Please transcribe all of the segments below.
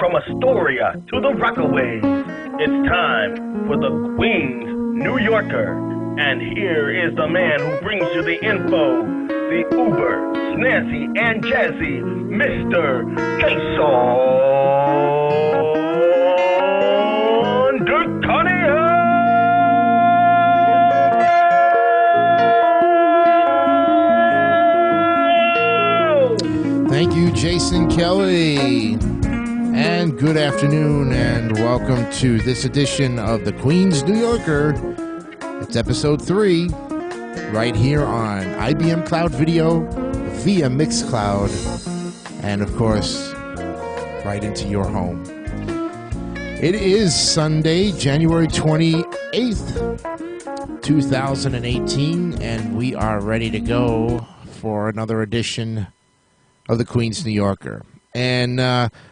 From Astoria to the Rockaways, it's time for the Queen's New Yorker. And here is the man who brings you the info, the uber, snazzy, and jazzy, Mr. Jason D'Artagnan! Thank you, Jason Kelly. And good afternoon, and welcome to this edition of the Queen's New Yorker. It's episode 3, right here on IBM Cloud Video via Mixcloud, and of course, right into your home. It is Sunday, January 28th, 2018, and we are ready to go for another edition of the Queen's New Yorker. And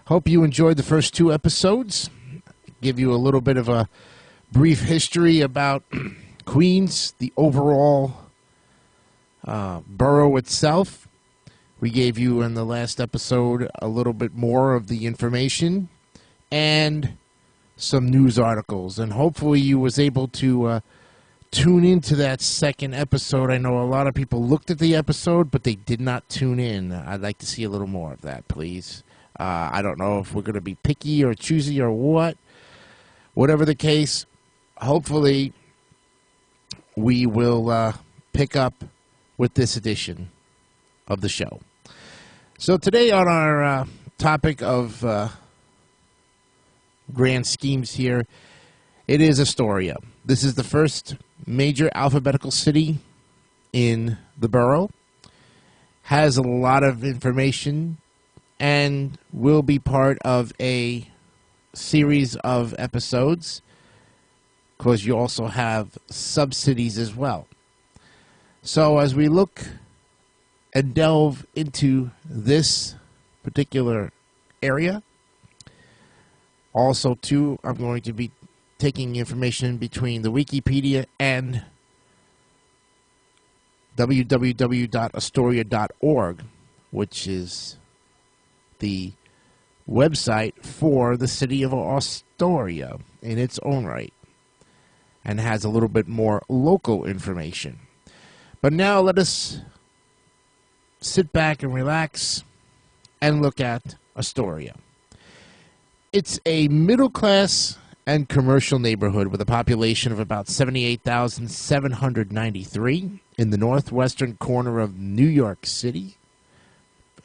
hope you enjoyed the first 2 episodes. Give you a little bit of a brief history about Queens, the overall borough itself. We gave you in the last episode a little bit more of the information and some news articles. And hopefully you was able to tune into that second episode. I know a lot of people looked at the episode, but they did not tune in. I'd like to see a little more of that, please. I don't know if we're going to be picky or choosy or what. Whatever the case, hopefully we will pick up with this edition of the show. So today on our topic of grand schemes here, it is Astoria. This is the first major alphabetical city in the borough. Has a lot of information and will be part of a series of episodes, because you also have sub-cities as well. So as we look and delve into this particular area, also too, I'm going to be taking information between the Wikipedia and www.astoria.org, which is the website for the city of Astoria in its own right, and has a little bit more local information. But now let us sit back and relax and look at Astoria. It's a middle-class and commercial neighborhood with a population of about 78,793 in the northwestern corner of New York City,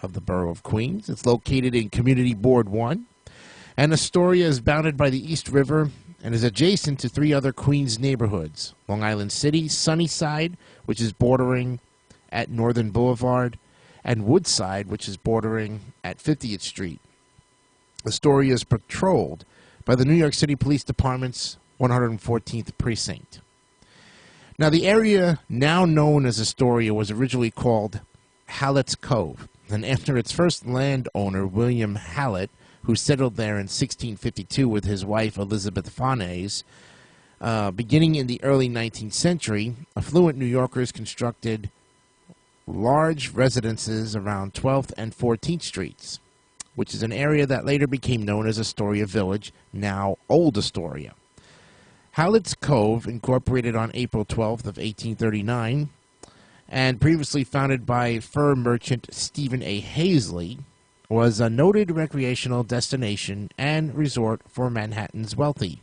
of the borough of Queens. It's located in Community Board 1, and Astoria is bounded by the East River and is adjacent to 3 other Queens neighborhoods: Long Island City, Sunnyside, which is bordering at Northern Boulevard, and Woodside, which is bordering at 50th Street. Astoria is patrolled by the New York City Police Department's 114th Precinct. Now, the area now known as Astoria was originally called Hallett's Cove, and after its first landowner, William Hallett, who settled there in 1652 with his wife Elizabeth Farnese, beginning in the early 19th century, affluent New Yorkers constructed large residences around 12th and 14th Streets, which is an area that later became known as Astoria Village, now Old Astoria. Hallett's Cove, incorporated on April 12th of 1839, and previously founded by fur merchant Stephen A. Hazley, was a noted recreational destination and resort for Manhattan's wealthy.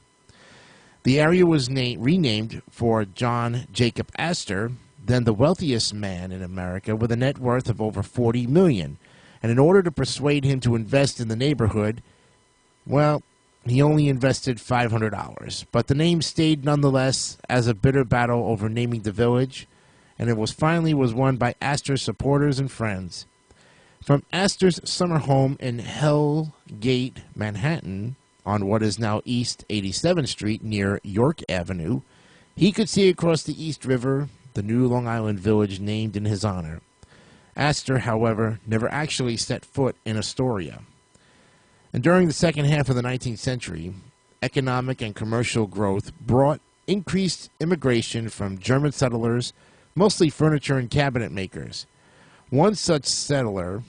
The area was renamed for John Jacob Astor, then the wealthiest man in America with a net worth of over $40 million. And in order to persuade him to invest in the neighborhood, well, he only invested $500. But the name stayed nonetheless as a bitter battle over naming the village, and it was finally won by Astor's supporters and friends. From Astor's summer home in Hell Gate, Manhattan, on what is now East 87th Street near York Avenue, he could see across the East River the new Long Island village named in his honor. Astor, however, never actually set foot in Astoria. And during the second half of the 19th century, economic and commercial growth brought increased immigration from German settlers, mostly furniture and cabinet makers. One such settler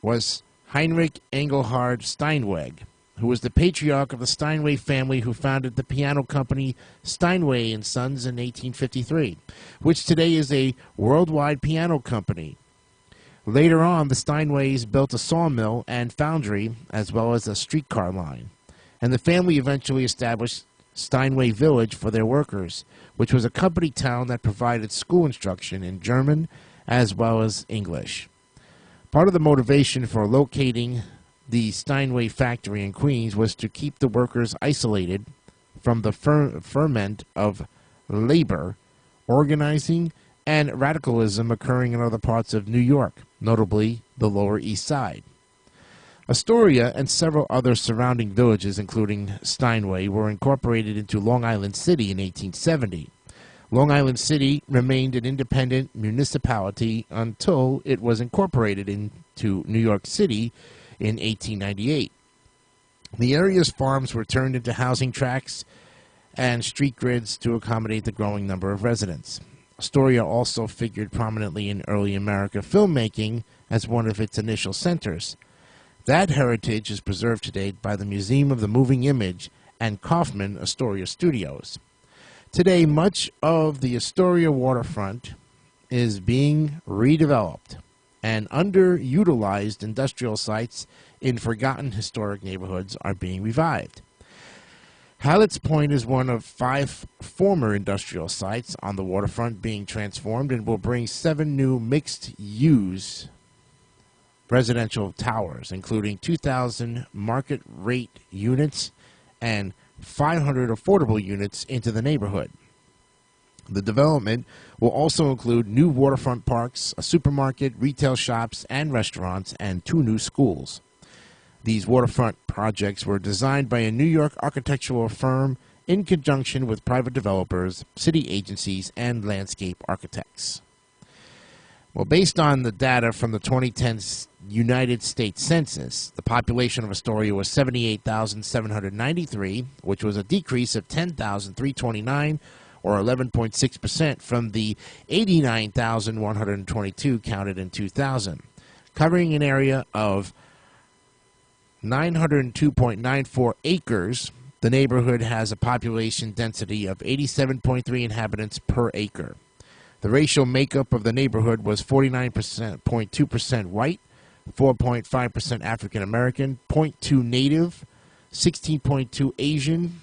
was Heinrich Engelhard Steinweg, who was the patriarch of the Steinway family who founded the piano company Steinway and Sons in 1853, which today is a worldwide piano company. Later on, the Steinways built a sawmill and foundry, as well as a streetcar line, and the family eventually established Steinway Village for their workers, which was a company town that provided school instruction in German as well as English. Part of the motivation for locating the Steinway factory in Queens was to keep the workers isolated from the ferment of labor, organizing, and radicalism occurring in other parts of New York, notably the Lower East Side. Astoria and several other surrounding villages, including Steinway, were incorporated into Long Island City in 1870. Long Island City remained an independent municipality until it was incorporated into New York City in 1898. The area's farms were turned into housing tracts and street grids to accommodate the growing number of residents. Astoria also figured prominently in early American filmmaking as one of its initial centers. That heritage is preserved today by the Museum of the Moving Image and Kaufman Astoria Studios. Today, much of the Astoria waterfront is being redeveloped, and underutilized industrial sites in forgotten historic neighborhoods are being revived. Hallett's Point is one of 5 former industrial sites on the waterfront being transformed and will bring 7 new mixed-use residential towers, including 2,000 market-rate units and 500 affordable units into the neighborhood. The development will also include new waterfront parks, a supermarket, retail shops and restaurants, and 2 new schools. These waterfront projects were designed by a New York architectural firm in conjunction with private developers, city agencies, and landscape architects. Well, based on the data from the 2010 United States Census, the population of Astoria was 78,793, which was a decrease of 10,329, or 11.6% from the 89,122 counted in 2000. Covering an area of 902.94 acres, the neighborhood has a population density of 87.3 inhabitants per acre. The racial makeup of the neighborhood was 49.2% white, 4.5% African American, 0.2 Native, 16.2 Asian,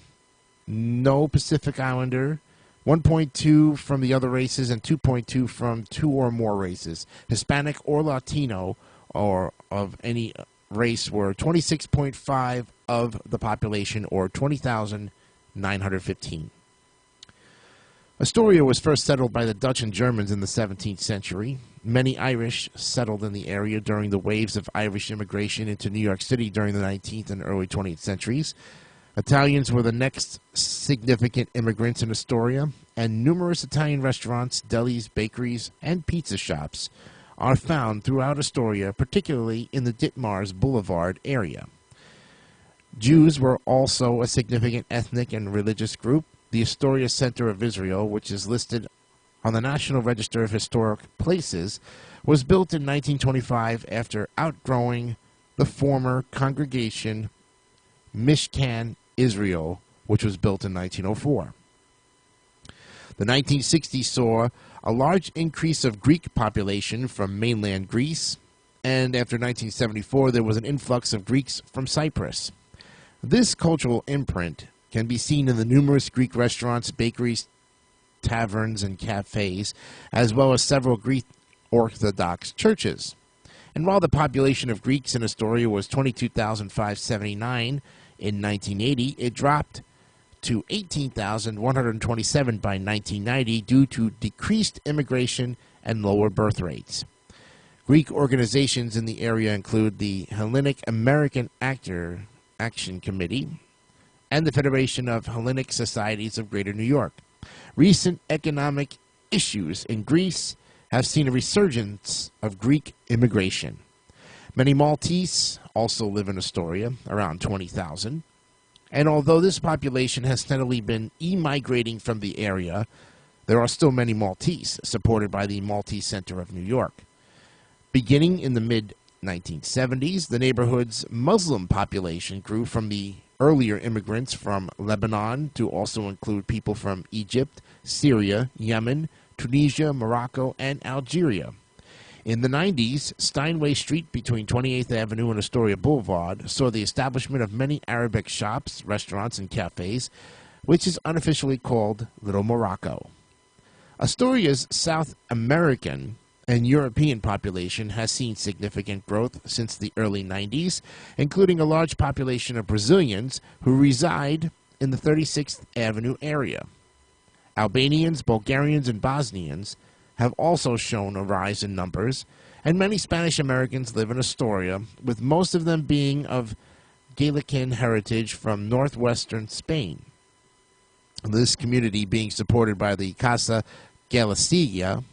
no Pacific Islander, 1.2 from the other races, and 2.2 from 2 or more races. Hispanic or Latino or of any race were 26.5 of the population, or 20,915. Astoria was first settled by the Dutch and Germans in the 17th century. Many Irish settled in the area during the waves of Irish immigration into New York City during the 19th and early 20th centuries. Italians were the next significant immigrants in Astoria, and numerous Italian restaurants, delis, bakeries, and pizza shops are found throughout Astoria, particularly in the Ditmars Boulevard area. Jews were also a significant ethnic and religious group. The Astoria Center of Israel, which is listed on the National Register of Historic Places, was built in 1925 after outgrowing the former congregation Mishkan Israel, which was built in 1904. The 1960s saw a large increase of Greek population from mainland Greece, and after 1974 there was an influx of Greeks from Cyprus. This cultural imprint can be seen in the numerous Greek restaurants, bakeries, taverns, and cafes, as well as several Greek Orthodox churches. And while the population of Greeks in Astoria was 22,579 in 1980, it dropped to 18,127 by 1990 due to decreased immigration and lower birth rates. Greek organizations in the area include the Hellenic American Action Committee and the Federation of Hellenic Societies of Greater New York. Recent economic issues in Greece have seen a resurgence of Greek immigration. Many Maltese also live in Astoria, around 20,000. And although this population has steadily been emigrating from the area, there are still many Maltese, supported by the Maltese Center of New York. Beginning in the 1970s, the neighborhood's Muslim population grew from the earlier immigrants from Lebanon to also include people from Egypt, Syria, Yemen, Tunisia, Morocco, and Algeria. In the 90s, Steinway Street between 28th Avenue and Astoria Boulevard saw the establishment of many Arabic shops, restaurants, and cafes, which is unofficially called Little Morocco. Astoria's South American and European population has seen significant growth since the early 90s, including a large population of Brazilians who reside in the 36th Avenue area. Albanians, Bulgarians, and Bosnians have also shown a rise in numbers, and many Spanish Americans live in Astoria, with most of them being of Galician heritage from northwestern Spain. This community being supported by the Casa Galicia,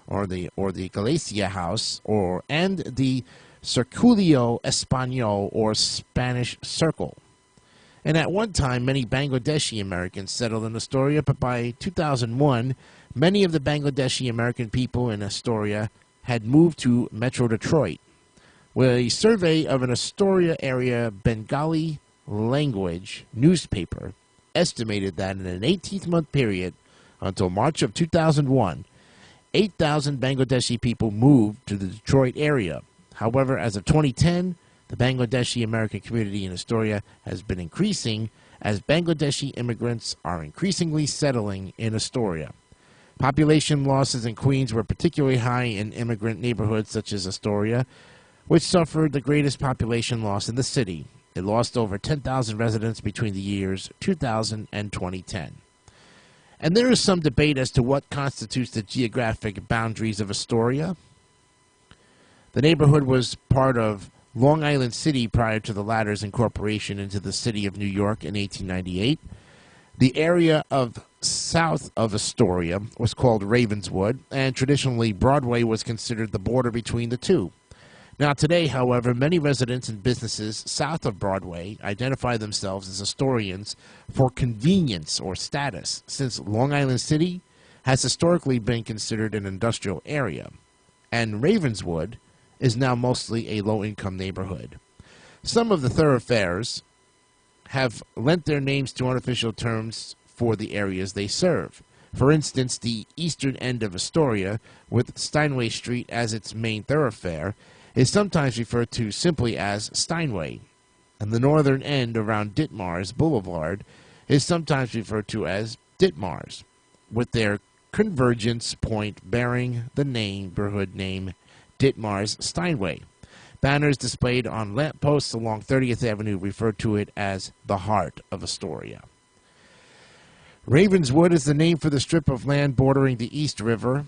or the Galicia House, and the Circulio Español, or Spanish Circle. And at one time, many Bangladeshi Americans settled in Astoria, but by 2001, many of the Bangladeshi American people in Astoria had moved to Metro Detroit, where a survey of an Astoria area Bengali language newspaper estimated that in an 18-month period until March of 2001, 8,000 Bangladeshi people moved to the Detroit area. However, as of 2010, the Bangladeshi American community in Astoria has been increasing as Bangladeshi immigrants are increasingly settling in Astoria. Population losses in Queens were particularly high in immigrant neighborhoods such as Astoria, which suffered the greatest population loss in the city. It lost over 10,000 residents between the years 2000 and 2010. And there is some debate as to what constitutes the geographic boundaries of Astoria. The neighborhood was part of Long Island City prior to the latter's incorporation into the city of New York in 1898. The area of south of Astoria was called Ravenswood, and traditionally Broadway was considered the border between the two. Now today, however, many residents and businesses south of Broadway identify themselves as Astorians for convenience or status, since Long Island City has historically been considered an industrial area, and Ravenswood is now mostly a low-income neighborhood. Some of the thoroughfares have lent their names to unofficial terms for the areas they serve. For instance, the eastern end of Astoria, with Steinway Street as its main thoroughfare, is sometimes referred to simply as Steinway, and the northern end around Ditmars Boulevard is sometimes referred to as Ditmars, with their convergence point bearing the neighborhood name Ditmars Steinway. Banners displayed on lampposts along 30th Avenue refer to it as the heart of Astoria. Ravenswood is the name for the strip of land bordering the East River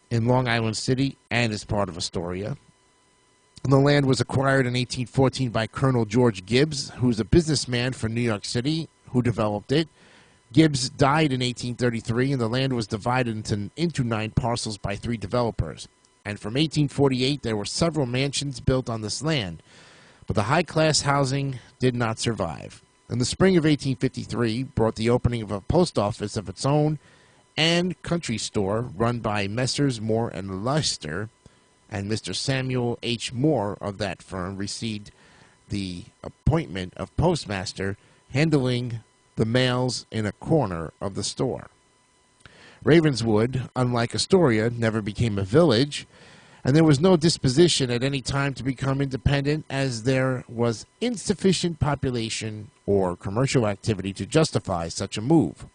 in Long Island City and is part of Astoria. The land was acquired in 1814 by Colonel George Gibbs, who's a businessman from New York City, who developed it. Gibbs died in 1833, and the land was divided into 9 parcels by 3 developers. And from 1848, there were several mansions built on this land, but the high-class housing did not survive. In the spring of 1853 brought the opening of a post office of its own and country store run by Messrs. Moore and Leicester, and Mr. Samuel H. Moore of that firm received the appointment of postmaster, handling the mails in a corner of the store. Ravenswood, unlike Astoria, never became a village, and there was no disposition at any time to become independent, as there was insufficient population or commercial activity to justify such a move.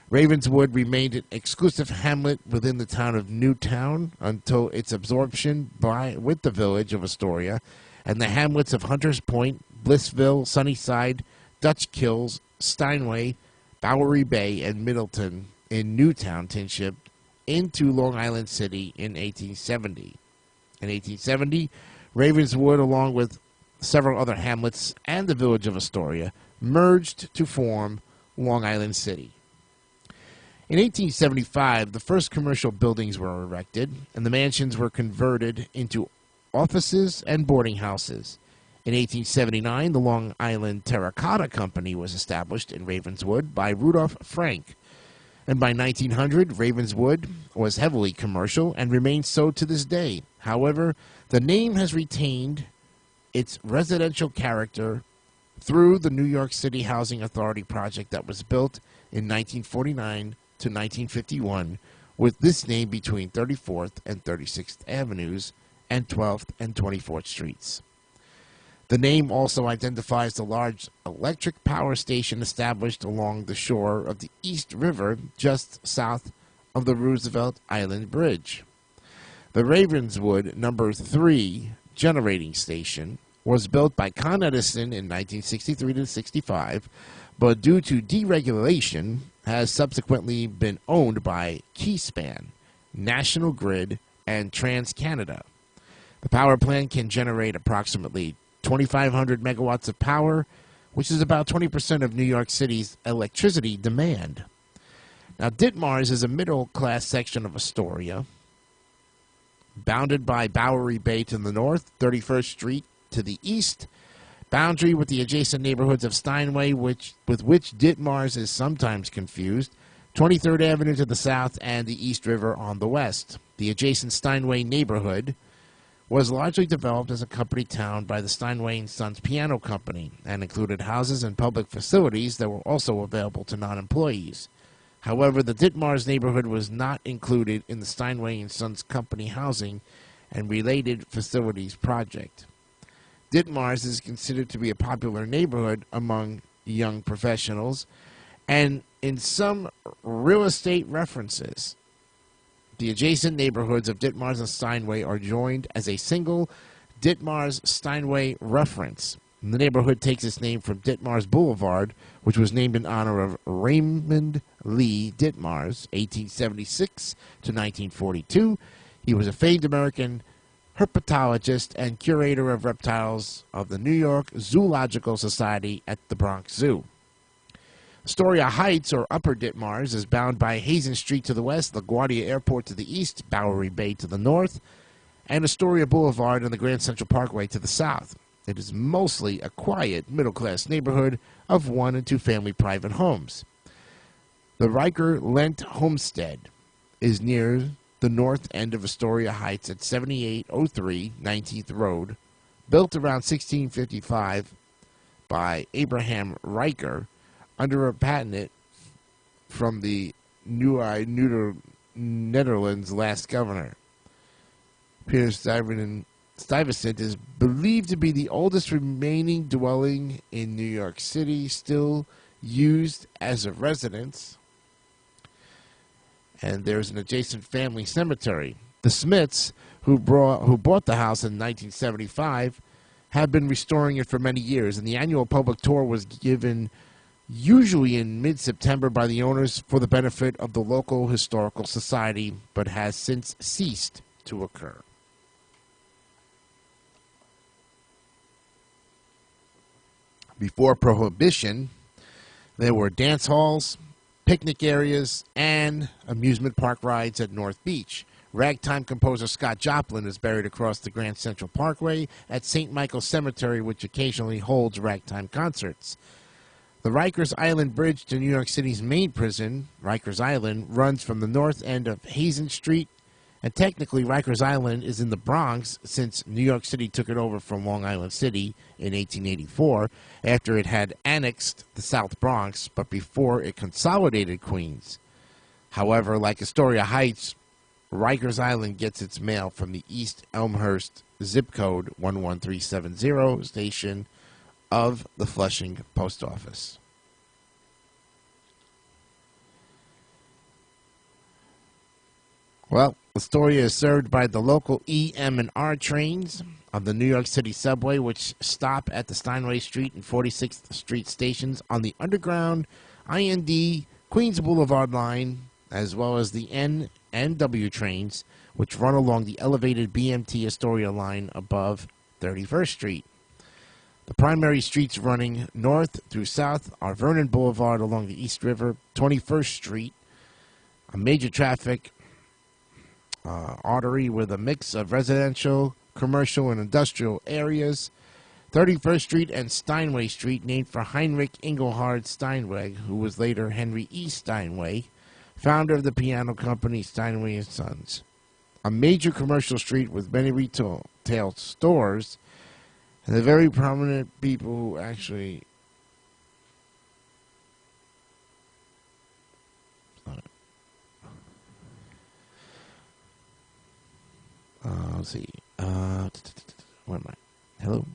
Ravenswood remained an exclusive hamlet within the town of Newtown until its absorption with the village of Astoria, and the hamlets of Hunters Point, Blissville, Sunnyside, Dutch Kills, Steinway, Bowery Bay, and Middleton in Newtown Township into Long Island City in 1870. In 1870, Ravenswood, along with several other hamlets and the village of Astoria, merged to form Long Island City. In 1875, the first commercial buildings were erected, and the mansions were converted into offices and boarding houses. In 1879, the Long Island Terracotta Company was established in Ravenswood by Rudolph Frank, and by 1900, Ravenswood was heavily commercial and remains so to this day. However, the name has retained its residential character through the New York City Housing Authority project that was built in 1949 to 1951, with this name between 34th and 36th Avenues and 12th and 24th Streets. The name also identifies the large electric power station established along the shore of the East River just south of the Roosevelt Island Bridge. The Ravenswood No. 3 generating station was built by Con Edison in 1963 to 65, but due to deregulation has subsequently been owned by Keyspan, National Grid, and TransCanada. The power plant can generate approximately 2,500 megawatts of power, which is about 20% of New York City's electricity demand. Now, Ditmars is a middle-class section of Astoria, bounded by Bowery Bay to the north, 31st Street to the east, boundary with the adjacent neighborhoods of Steinway, with which Ditmars is sometimes confused, 23rd Avenue to the south, and the East River on the west. The adjacent Steinway neighborhood was largely developed as a company town by the Steinway & Sons Piano Company and included houses and public facilities that were also available to non-employees. However, the Ditmars neighborhood was not included in the Steinway & Sons Company housing and related facilities project. Ditmars is considered to be a popular neighborhood among young professionals, and in some real estate references, the adjacent neighborhoods of Ditmars and Steinway are joined as a single Ditmars-Steinway reference. The neighborhood takes its name from Ditmars Boulevard, which was named in honor of Raymond Lee Ditmars, 1876 to 1942. He was a famed American herpetologist and curator of reptiles of the New York Zoological Society at the Bronx Zoo. Astoria Heights, or Upper Ditmars, is bound by Hazen Street to the west, LaGuardia Airport to the east, Bowery Bay to the north, and Astoria Boulevard and the Grand Central Parkway to the south. It is mostly a quiet, middle-class neighborhood of one- and two-family private homes. The Riker Lent Homestead is near the north end of Astoria Heights at 7803 19th Road, built around 1655 by Abraham Riker under a patent from the Netherlands' last governor. Peter Stuyvesant is believed to be the oldest remaining dwelling in New York City, still used as a residence. And there's an adjacent family cemetery. The Smiths, who bought the house in 1975, have been restoring it for many years, and the annual public tour was given usually in mid-September by the owners for the benefit of the local historical society, but has since ceased to occur. Before Prohibition, there were dance halls, picnic areas, and amusement park rides at North Beach. Ragtime composer Scott Joplin is buried across the Grand Central Parkway at St. Michael's Cemetery, which occasionally holds ragtime concerts. The Rikers Island Bridge to New York City's main prison, Rikers Island, runs from the north end of Hazen Street, and technically Rikers Island is in the Bronx since New York City took it over from Long Island City in 1884 after it had annexed the South Bronx, but before it consolidated Queens. However, like Astoria Heights, Rikers Island gets its mail from the East Elmhurst zip code 11370 station of the Flushing Post Office. Well, Astoria is served by the local E, M, and R trains of the New York City subway, which stop at the Steinway Street and 46th Street stations on the underground IND Queens Boulevard line, as well as the N and W trains, which run along the elevated BMT Astoria line above 31st Street. The primary streets running north through south are Vernon Boulevard along the East River, 21st Street, a major traffic artery with a mix of residential, commercial, and industrial areas, 31st Street and Steinway Street, named for Heinrich Engelhard Steinway, who was later Henry E. Steinway, founder of the piano company Steinway & Sons. a major commercial street with many retail stores, and the very prominent people who actually let's see. Where am I? Hello.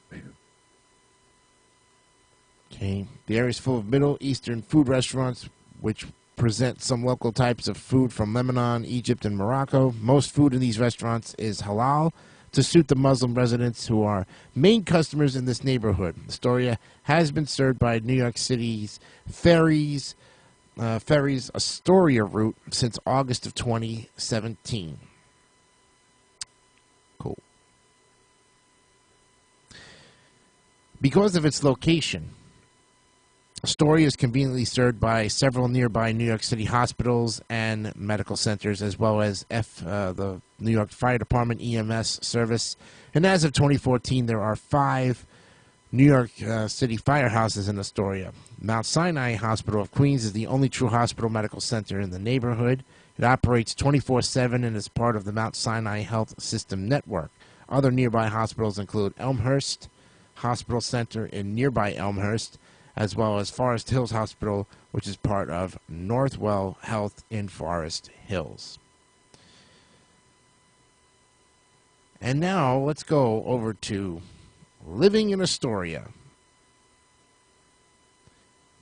Okay. The area is full of Middle Eastern food restaurants, which present some local types of food from Lebanon, Egypt, and Morocco. Most food in these restaurants is halal to suit the Muslim residents who are main customers in this neighborhood. Astoria has been served by New York City's Ferries Astoria route since August of 2017. Cool. Because of its location, Astoria is conveniently served by several nearby New York City hospitals and medical centers, as well as the New York Fire Department EMS service. And as of 2014, there are 5 New York City firehouses in Astoria. Mount Sinai Hospital of Queens is the only true hospital medical center in the neighborhood. It operates 24/7 and is part of the Mount Sinai Health System network. Other nearby hospitals include Elmhurst Hospital Center in nearby Elmhurst, as well as Forest Hills Hospital, which is part of Northwell Health in Forest Hills. And now let's go over to Living in Astoria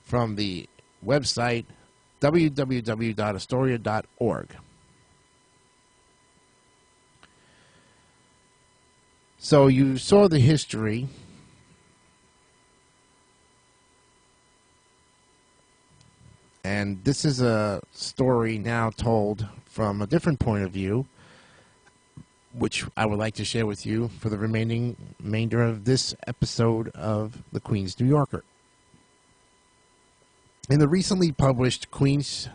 from the website www.astoria.org. So you saw the history and this is a story now told from a different point of view, which I would like to share with you for the remainder of this episode of the Queens New Yorker. In the recently published Queens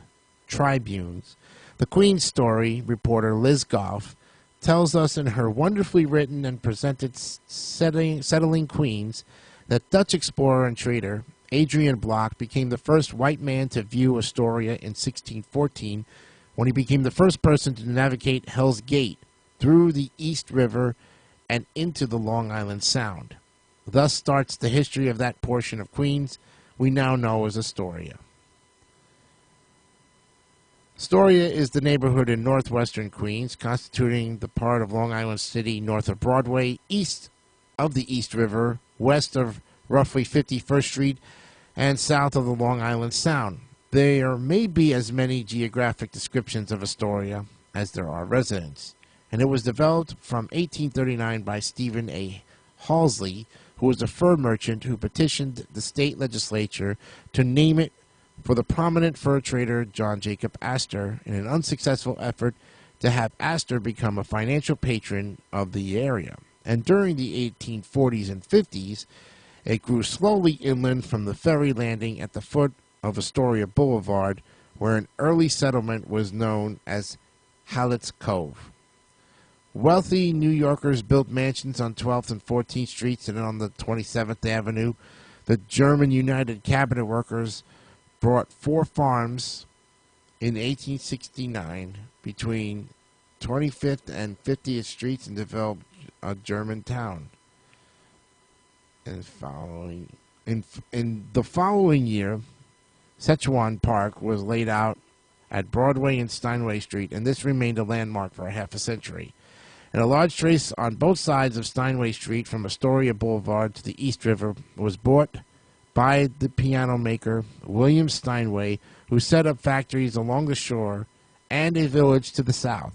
Tribunes, the Queens Story reporter Liz Goff tells us in her wonderfully written and presented Settling Queens that Dutch explorer and trader Adrian Block became the first white man to view Astoria in 1614 when he became the first person to navigate Hell's Gate through the East River and into the Long Island Sound. Thus starts the history of that portion of Queens we now know as Astoria. Astoria is the neighborhood in northwestern Queens, constituting the part of Long Island City north of Broadway, east of the East River, west of roughly 51st Street, and south of the Long Island Sound. There may be as many geographic descriptions of Astoria as there are residents, and it was developed from 1839 by Stephen A. Halsey, who was a fur merchant who petitioned the state legislature to name it for the prominent fur trader John Jacob Astor in an unsuccessful effort to have Astor become a financial patron of the area. And during the 1840s and 50s, it grew slowly inland from the ferry landing at the foot of Astoria Boulevard, where an early settlement was known as Hallett's Cove. Wealthy New Yorkers built mansions on 12th and 14th Streets and on the 27th Avenue. The German United Cabinet Workers bought 4 farms in 1869 between 25th and 50th Streets and developed a German town. In the following year, Szechuan Park was laid out at Broadway and Steinway Street, and this remained a landmark for a half a century. And a large trace on both sides of Steinway Street from Astoria Boulevard to the East River was bought by the piano maker William Steinway, who set up factories along the shore and a village to the south.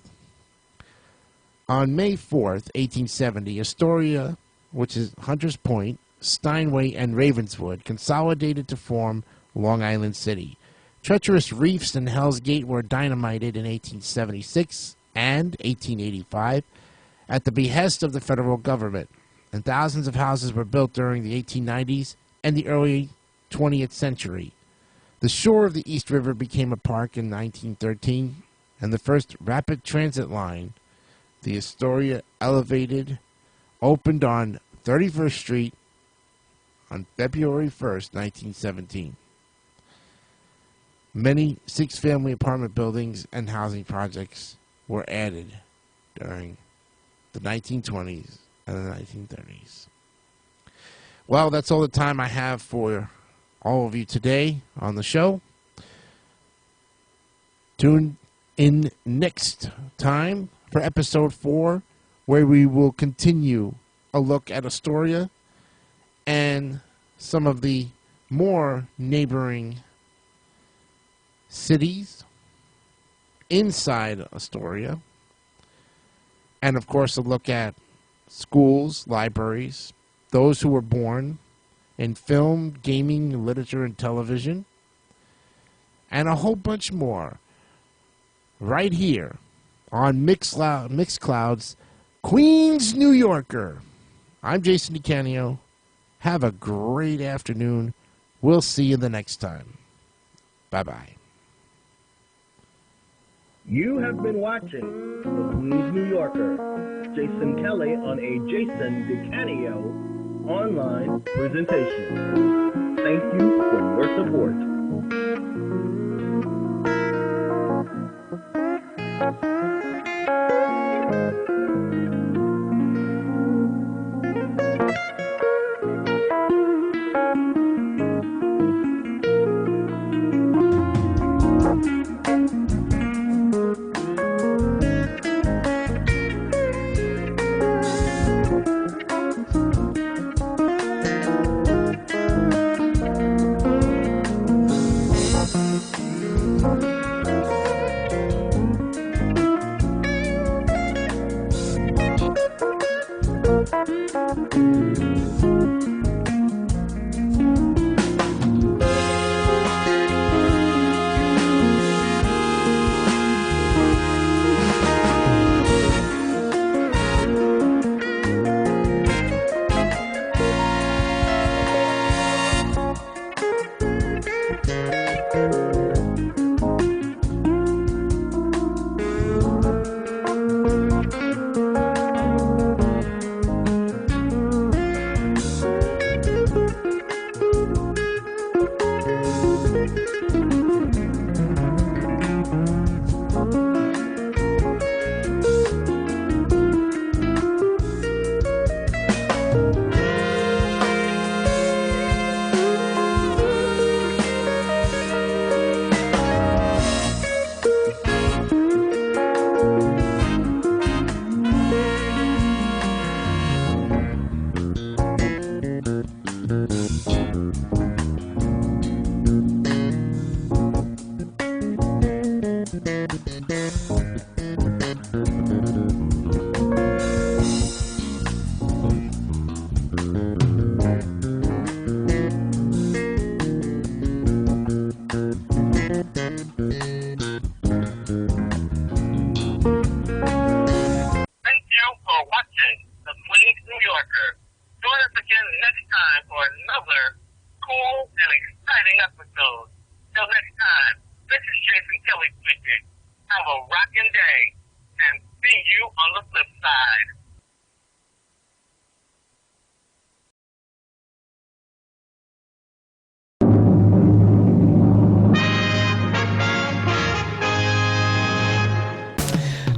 On May 4th, 1870, Astoria, which is Hunters Point, Steinway, and Ravenswood, consolidated to form Long Island City. Treacherous reefs in Hell's Gate were dynamited in 1876 and 1885 at the behest of the federal government, and thousands of houses were built during the 1890s and the early 20th century. The shore of the East River became a park in 1913, and the first rapid transit line, the Astoria Elevated, opened on 31st Street on February 1st, 1917. Many 6-family apartment buildings and housing projects were added during the 1920s and the 1930s. Well, that's all the time I have for all of you today on the show. Tune in next time for episode 4, where we will continue a look at Astoria and some of the more neighboring cities inside Astoria. And, of course, a look at schools, libraries, those who were born in film, gaming, literature, and television, and a whole bunch more right here on Mixcloud's Queens New Yorker. I'm Jason DeCanio. Have a great afternoon. We'll see you the next time. Bye-bye. You have been watching the Queens New Yorker. Jason Kelly on a Jason DeCanio online presentation. Thank you for your support.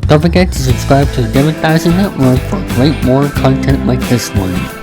Don't forget to subscribe to the Democracy Network for great more content like this one.